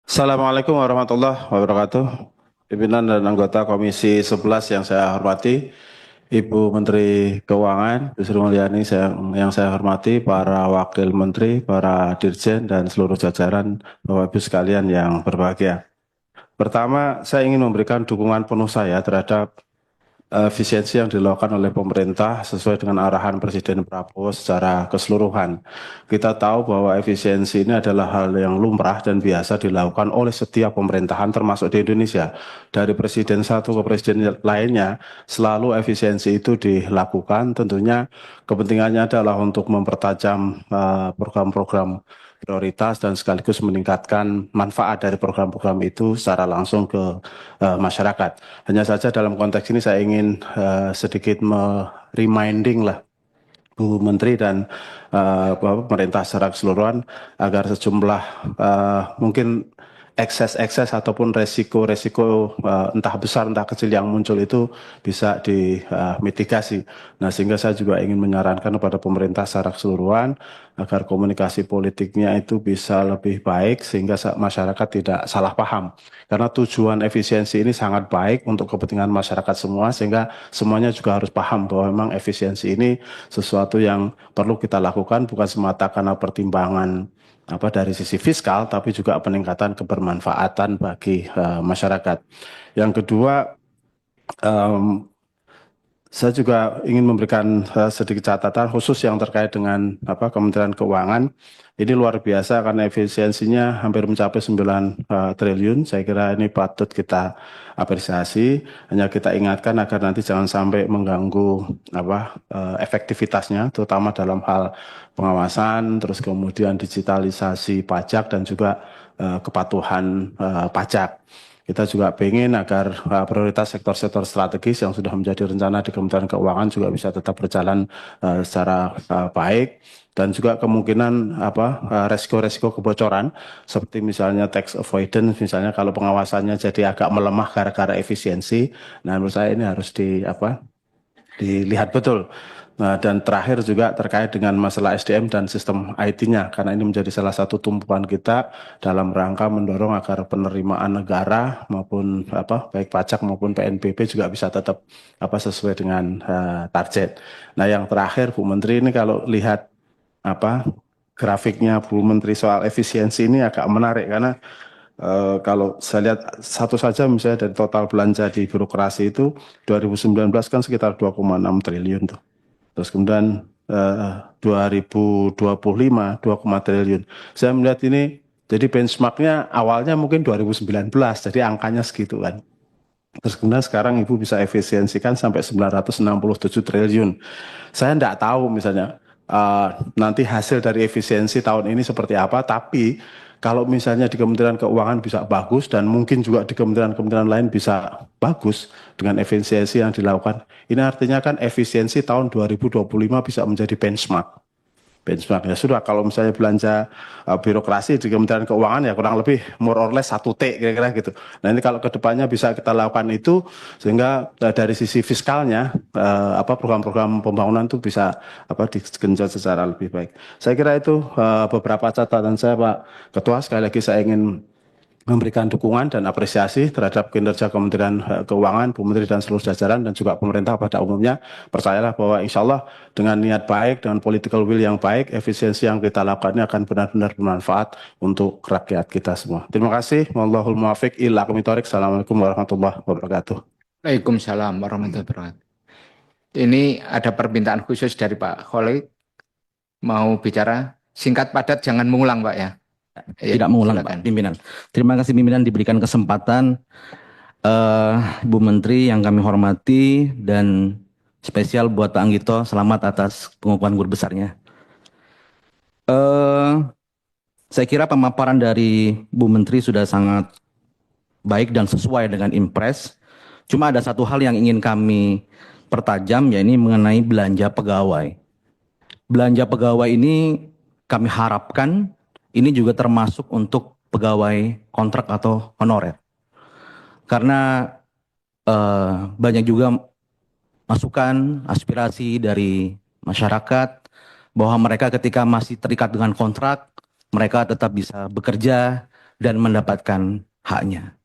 Assalamualaikum warahmatullahi wabarakatuh. Pimpinan dan anggota Komisi 11 yang saya hormati, Ibu Menteri Keuangan, Bu Sri Mulyani yang saya hormati, para Wakil Menteri, para Dirjen, dan seluruh jajaran Bapak Ibu sekalian yang berbahagia. Pertama, saya ingin memberikan dukungan penuh saya terhadap efisiensi yang dilakukan oleh pemerintah sesuai dengan arahan Presiden Prabowo secara keseluruhan. Kita tahu bahwa efisiensi ini adalah hal yang lumrah dan biasa dilakukan oleh setiap pemerintahan termasuk di Indonesia. Dari presiden satu ke presiden lainnya, selalu efisiensi itu dilakukan. Tentunya kepentingannya adalah untuk mempertajam program-program prioritas dan sekaligus meningkatkan manfaat dari program-program itu secara langsung ke masyarakat. Hanya saja dalam konteks ini saya ingin sedikit reminding lah Bu Menteri dan pemerintah secara keseluruhan agar sejumlah mungkin ekses-ekses ataupun resiko-resiko entah besar entah kecil yang muncul itu bisa dimitigasi. Nah, sehingga saya juga ingin menyarankan kepada pemerintah secara keseluruhan agar komunikasi politiknya itu bisa lebih baik sehingga masyarakat tidak salah paham. Karena tujuan efisiensi ini sangat baik untuk kepentingan masyarakat semua sehingga semuanya juga harus paham bahwa memang efisiensi ini sesuatu yang perlu kita lakukan bukan semata karena pertimbangan dari sisi fiskal, tapi juga peningkatan kebermanfaatan bagi masyarakat. Yang kedua, um, saya juga ingin memberikan sedikit catatan khusus yang terkait dengan Kementerian Keuangan. Ini luar biasa karena efisiensinya hampir mencapai 9 triliun. Saya kira ini patut kita apresiasi. Hanya kita ingatkan agar nanti jangan sampai mengganggu efektivitasnya, terutama dalam hal pengawasan, terus kemudian digitalisasi pajak dan juga kepatuhan pajak. Kita juga ingin agar prioritas sektor-sektor strategis yang sudah menjadi rencana di Kementerian Keuangan juga bisa tetap berjalan secara baik dan juga kemungkinan resiko-resiko kebocoran seperti misalnya tax avoidance, misalnya kalau pengawasannya jadi agak melemah gara-gara efisiensi. Nah, menurut saya ini harus dilihat betul. Nah, dan terakhir juga terkait dengan masalah SDM dan sistem IT-nya, karena ini menjadi salah satu tumpuan kita dalam rangka mendorong agar penerimaan negara maupun baik pajak maupun PNBP juga bisa tetap sesuai dengan target. Nah, yang terakhir Bu Menteri, ini kalau lihat grafiknya Bu Menteri soal efisiensi ini agak menarik karena kalau saya lihat satu saja misalnya dari total belanja di birokrasi itu 2019 kan sekitar 2,6 triliun tuh. Terus kemudian 2025 2, triliun. Saya melihat ini jadi benchmarknya awalnya mungkin 2019, jadi angkanya segitu kan. Terus kemudian sekarang Ibu bisa efisiensikan sampai 967 triliun. Saya tidak tahu misalnya nanti hasil dari efisiensi tahun ini seperti apa, tapi kalau misalnya di Kementerian Keuangan bisa bagus dan mungkin juga di kementerian-kementerian lain bisa bagus dengan efisiensi yang dilakukan, ini artinya kan efisiensi tahun 2025 bisa menjadi benchmark. Benchmark ya sudah, kalau misalnya belanja birokrasi di Kementerian Keuangan ya kurang lebih more or less 1T kira-kira gitu. Nah, ini kalau kedepannya bisa kita lakukan itu sehingga dari sisi fiskalnya program-program pembangunan itu bisa digenjot secara lebih baik. Saya kira itu beberapa catatan saya, Pak Ketua. Sekali lagi saya ingin memberikan dukungan dan apresiasi terhadap kinerja Kementerian Keuangan, Bu Menteri dan seluruh jajaran dan juga pemerintah pada umumnya. Percayalah bahwa insya Allah dengan niat baik, dengan political will yang baik, efisiensi yang kita lakukan ini akan benar-benar bermanfaat untuk rakyat kita semua. Terima kasih. Wallahul muwaffiq ila aqwamit thoriq. Assalamualaikum warahmatullahi wabarakatuh. Waalaikumsalam warahmatullahi wabarakatuh. Ini ada permintaan khusus dari Pak Khalid, mau bicara singkat padat, jangan mengulang Pak ya. Tidak mengulang Pak Pimpinan. Terima kasih Pimpinan diberikan kesempatan. Bu Menteri yang kami hormati dan spesial buat Pak Anggito, selamat atas pengukuhan guru besarnya. Saya kira pemaparan dari Bu Menteri sudah sangat baik dan sesuai dengan impres. Cuma ada satu hal yang ingin kami pertajam, yaitu mengenai belanja pegawai. Belanja pegawai ini kami harapkan ini juga termasuk untuk pegawai kontrak atau honorer. Karena banyak juga masukan, aspirasi dari masyarakat bahwa mereka ketika masih terikat dengan kontrak, mereka tetap bisa bekerja dan mendapatkan haknya.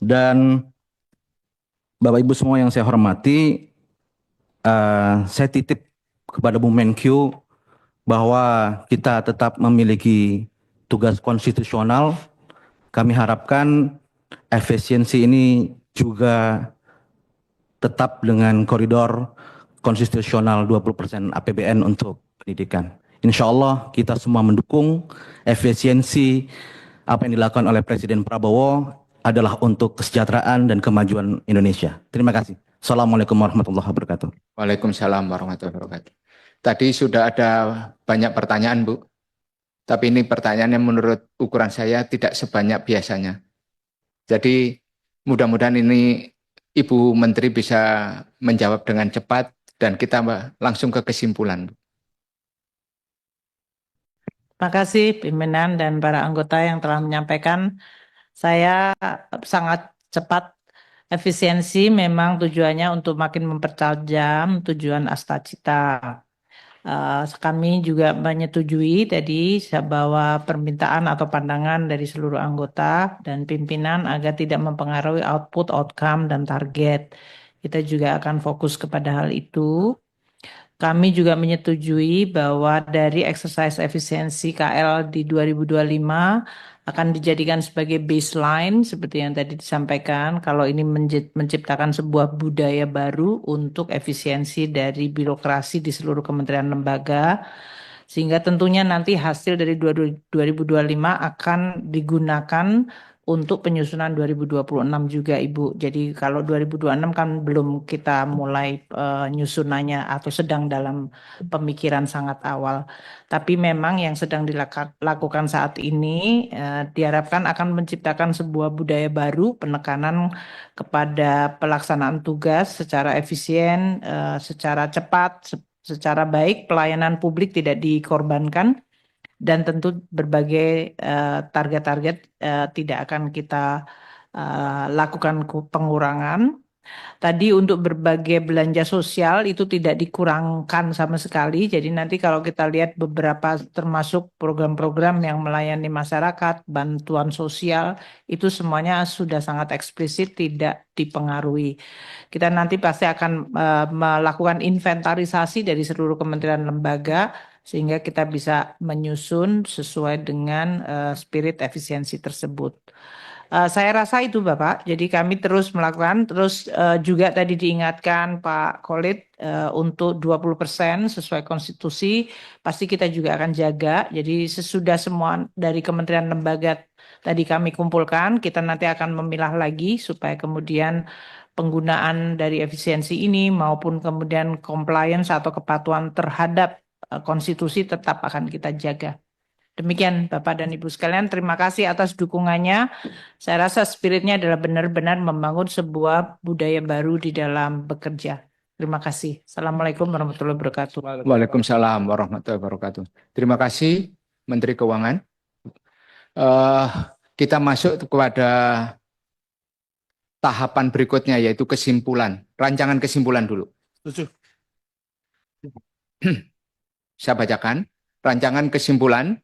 Dan Bapak Ibu semua yang saya hormati, saya titip kepada Bu Menkyu bahwa kita tetap memiliki tugas konstitusional. Kami harapkan efisiensi ini juga tetap dengan koridor konstitusional 20% APBN untuk pendidikan. Insya Allah kita semua mendukung efisiensi apa yang dilakukan oleh Presiden Prabowo adalah untuk kesejahteraan dan kemajuan Indonesia. Terima kasih. Assalamualaikum warahmatullahi wabarakatuh. Waalaikumsalam warahmatullahi wabarakatuh. Tadi sudah ada banyak pertanyaan, Bu. Tapi ini pertanyaan yang menurut ukuran saya tidak sebanyak biasanya. Jadi mudah-mudahan ini Ibu Menteri bisa menjawab dengan cepat dan kita langsung ke kesimpulan. Terima kasih pimpinan dan para anggota yang telah menyampaikan. Saya sangat cepat. Efisiensi memang tujuannya untuk makin mempertajam tujuan Astacita. Kami juga menyetujui tadi bahwa permintaan atau pandangan dari seluruh anggota dan pimpinan agar tidak mempengaruhi output, outcome, dan target. Kita juga akan fokus kepada hal itu. Kami juga menyetujui bahwa dari exercise efisiensi KL di 2025 akan dijadikan sebagai baseline seperti yang tadi disampaikan kalau ini menciptakan sebuah budaya baru untuk efisiensi dari birokrasi di seluruh kementerian lembaga sehingga tentunya nanti hasil dari 2025 akan digunakan untuk penyusunan 2026 juga Ibu. Jadi kalau 2026 kan belum kita mulai nyusunannya atau sedang dalam pemikiran sangat awal. Tapi memang yang sedang dilakukan saat ini diharapkan akan menciptakan sebuah budaya baru penekanan kepada pelaksanaan tugas secara efisien, secara cepat, secara baik, pelayanan publik tidak dikorbankan. Dan tentu berbagai target-target tidak akan kita lakukan pengurangan. Tadi untuk berbagai belanja sosial itu tidak dikurangkan sama sekali. Jadi nanti kalau kita lihat beberapa termasuk program-program yang melayani masyarakat, bantuan sosial, itu semuanya sudah sangat eksplisit tidak dipengaruhi. Kita nanti pasti akan melakukan inventarisasi dari seluruh kementerian lembaga sehingga kita bisa menyusun sesuai dengan spirit efisiensi tersebut. Saya rasa itu Bapak, jadi kami terus melakukan, terus juga tadi diingatkan Pak Khalid untuk 20% sesuai konstitusi, pasti kita juga akan jaga, jadi sesudah semua dari kementerian lembaga tadi kami kumpulkan, kita nanti akan memilah lagi supaya kemudian penggunaan dari efisiensi ini maupun kemudian compliance atau kepatuhan terhadap konstitusi tetap akan kita jaga. Demikian Bapak dan Ibu sekalian, terima kasih atas dukungannya. Saya rasa spiritnya adalah benar-benar membangun sebuah budaya baru di dalam bekerja. Terima kasih. Assalamualaikum warahmatullahi wabarakatuh. Waalaikumsalam warahmatullahi wabarakatuh. Terima kasih Menteri Keuangan. Kita masuk kepada tahapan berikutnya yaitu kesimpulan. Rancangan kesimpulan dulu. Saya bacakan. Rancangan kesimpulan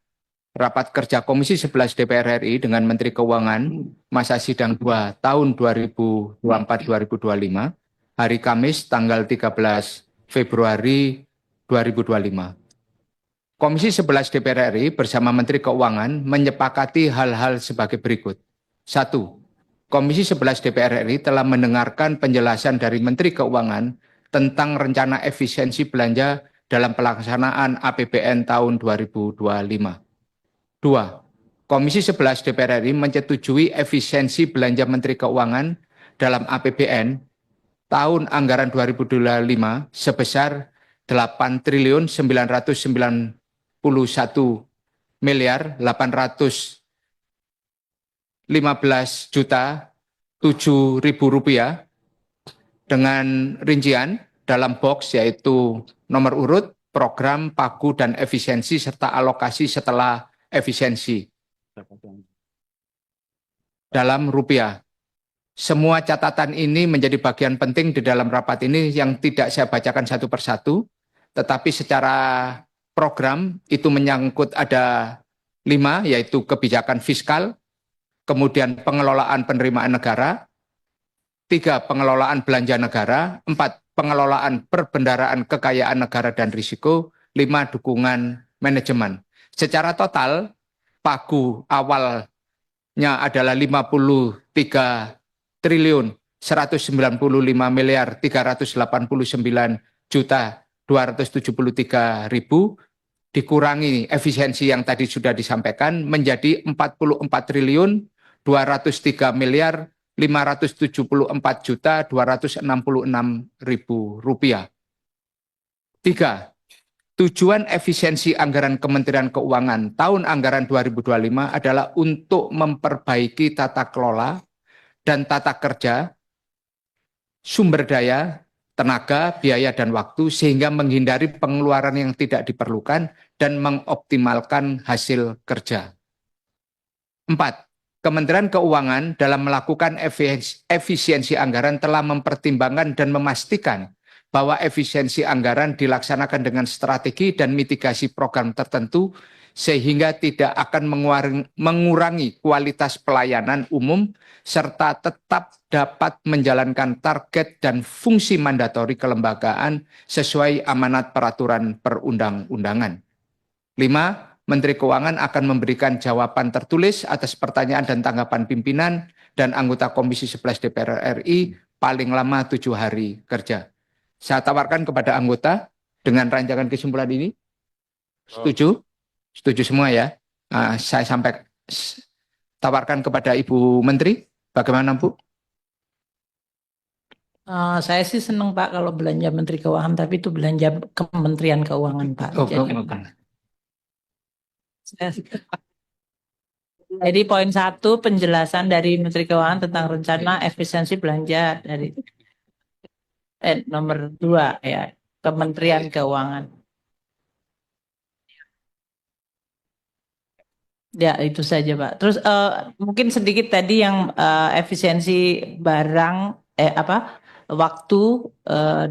Rapat Kerja Komisi 11 DPR RI dengan Menteri Keuangan masa sidang 2 tahun 2024-2025 hari Kamis tanggal 13 Februari 2025. Komisi 11 DPR RI bersama Menteri Keuangan menyepakati hal-hal sebagai berikut. 1. Komisi 11 DPR RI telah mendengarkan penjelasan dari Menteri Keuangan tentang rencana efisiensi belanja dalam pelaksanaan APBN tahun 2025. 2. Komisi 11 DPR RI menyetujui efisiensi belanja Menteri Keuangan dalam APBN tahun anggaran 2025 sebesar 8.991.815.007.000 rupiah dengan rincian dalam box yaitu nomor urut, program, pagu, dan efisiensi serta alokasi setelah efisiensi dalam rupiah. Semua catatan ini menjadi bagian penting di dalam rapat ini yang tidak saya bacakan satu persatu, tetapi secara program itu menyangkut ada 5 yaitu kebijakan fiskal, kemudian pengelolaan penerimaan negara, 3 pengelolaan belanja negara, 4 pengelolaan perbendaharaan kekayaan negara dan risiko, 5 dukungan manajemen. Secara total, pagu awalnya adalah 53 triliun 195 miliar 389 juta 273 ribu, dikurangi efisiensi yang tadi sudah disampaikan menjadi 44 triliun 203 miliar 574 juta 266 ribu rupiah. 3. Tujuan efisiensi anggaran Kementerian Keuangan tahun anggaran 2025 adalah untuk memperbaiki tata kelola dan tata kerja, sumber daya, tenaga, biaya, dan waktu sehingga menghindari pengeluaran yang tidak diperlukan dan mengoptimalkan hasil kerja. 4. Kementerian Keuangan dalam melakukan efisiensi anggaran telah mempertimbangkan dan memastikan bahwa efisiensi anggaran dilaksanakan dengan strategi dan mitigasi program tertentu sehingga tidak akan mengurangi kualitas pelayanan umum serta tetap dapat menjalankan target dan fungsi mandatori kelembagaan sesuai amanat peraturan perundang-undangan. 5. Menteri Keuangan akan memberikan jawaban tertulis atas pertanyaan dan tanggapan pimpinan dan anggota Komisi 11 DPR RI paling lama 7 hari kerja. Saya tawarkan kepada anggota dengan rancangan kesimpulan ini. Setuju? Setuju semua ya? Saya sampai tawarkan kepada Ibu Menteri. Bagaimana Bu? Saya sih senang Pak kalau belanja Menteri Keuangan, tapi itu belanja Kementerian Keuangan Pak. Jadi poin 1 penjelasan dari Menteri Keuangan tentang rencana efisiensi belanja dari nomor 2 ya, Kementerian Keuangan. Ya, itu saja, Pak. Terus mungkin sedikit tadi yang efisiensi barang waktu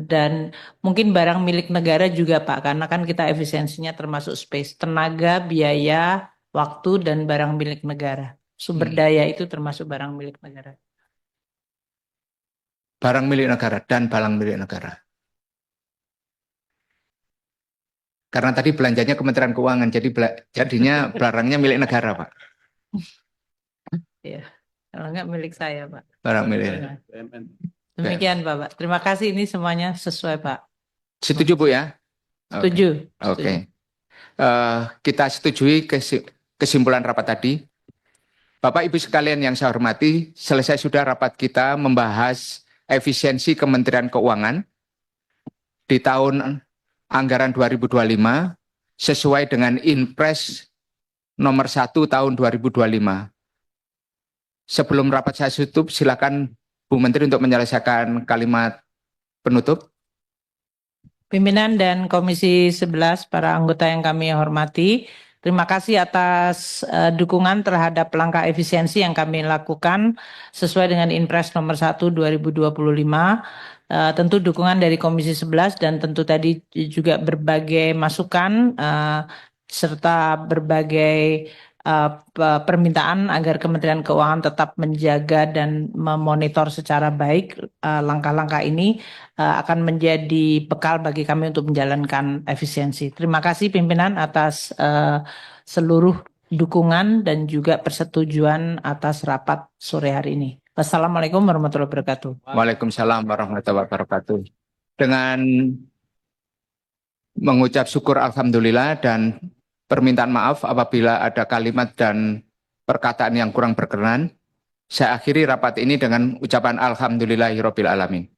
dan mungkin barang milik negara juga, Pak, karena kan kita efisiensinya termasuk space, tenaga, biaya, waktu dan barang milik negara. Sumber daya itu termasuk barang milik negara. Barang milik negara dan barang milik negara. Karena tadi belanjanya Kementerian Keuangan, jadi jadinya barangnya milik negara, Pak. Iya, kalau enggak milik saya, Pak. Barang milik. Demikian, Pak. Terima kasih, ini semuanya sesuai, Pak. Setuju, Bu ya? Setuju. Oke. Kita setujui kesimpulan rapat tadi. Bapak Ibu sekalian yang saya hormati, selesai sudah rapat kita membahas efisiensi Kementerian Keuangan di tahun anggaran 2025 sesuai dengan Inpres nomor 1 tahun 2025. Sebelum rapat saya tutup, silakan Bu Menteri untuk menyelesaikan kalimat penutup. Pimpinan dan Komisi 11, para anggota yang kami hormati, terima kasih atas dukungan terhadap langkah efisiensi yang kami lakukan sesuai dengan Inpres nomor 1 2025. Tentu dukungan dari Komisi 11 dan tentu tadi juga berbagai masukan serta berbagai permintaan agar Kementerian Keuangan tetap menjaga dan memonitor secara baik langkah-langkah ini akan menjadi bekal bagi kami untuk menjalankan efisiensi. Terima kasih pimpinan atas seluruh dukungan dan juga persetujuan atas rapat sore hari ini. Wassalamualaikum warahmatullahi wabarakatuh. Waalaikumsalam warahmatullahi wabarakatuh. Dengan mengucap syukur alhamdulillah dan permintaan maaf apabila ada kalimat dan perkataan yang kurang berkenan, saya akhiri rapat ini dengan ucapan alhamdulillahirabbil alamin.